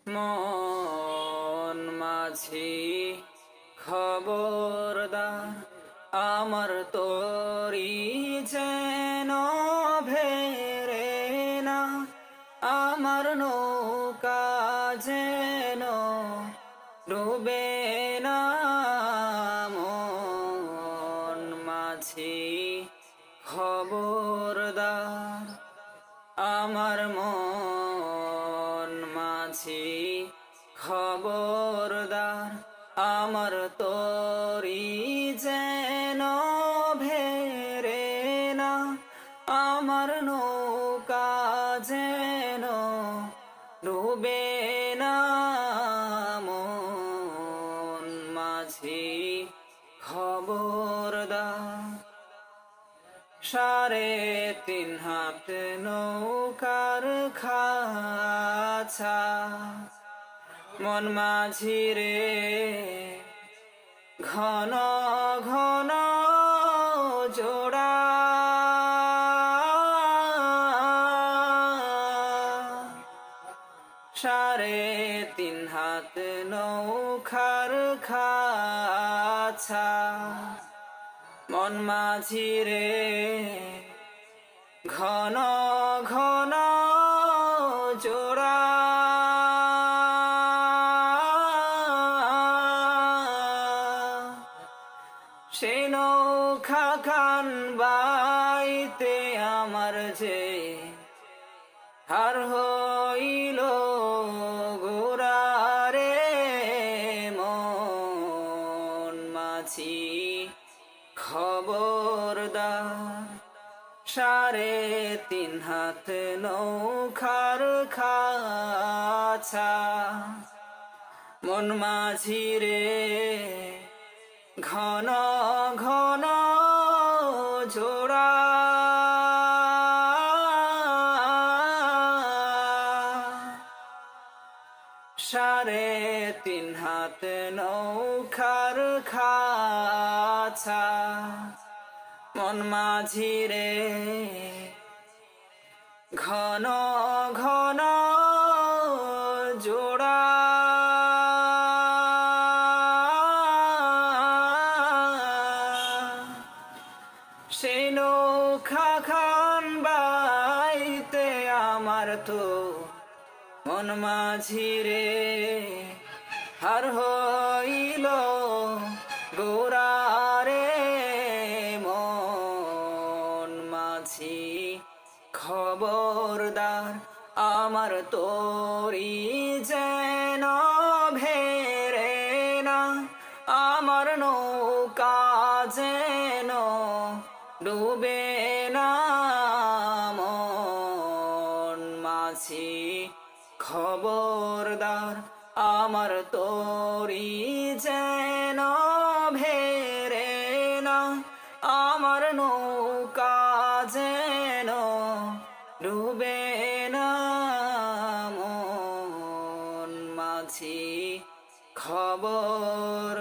মন মাঝি খবরদার, আমার তরি যেন ভেরে না, আমার নৌকা যেন ডুবে না। মন মাঝি খবরদার, আমার মন মাঝি খবরদার, আমার তরি যেন ভেরে না, আমার নৌকা যেন ডুবে না। মন মাঝি খবরদার, 3.5 হাত নৌকার খাঁচা, মন মাঝি রে ঘন ঘন জোড়া। 3.5 হাত নৌকার খাঁচা, মন মাঝি রে ঘন ঘন জোড়া। সে নৌকা খান বাইতে আমার যে হার হইল গোরারে। মন মাঝি খবরদার, 3.5 হাত নৌকার খাঁচা, মন মাঝি রে ঘন ঘন জোড়া। সাড়ে 3 হাত নৌকার খাঁচা, মন মাঝি রে ঘন ঘন জোড়া। সে নৌকা খান বাইতে আমার তো মন মাঝি রে হার হইল গোরারে। মন মাঝি খবরদার, আমার তরি যেন ভেরে না, আমার নৌকা যেন ডুবে না। মন মাঝি খবরদার, আমার তরি যেন ভেরে না, আমার নৌকা যেন ডুবে না। মন মাঝি খবর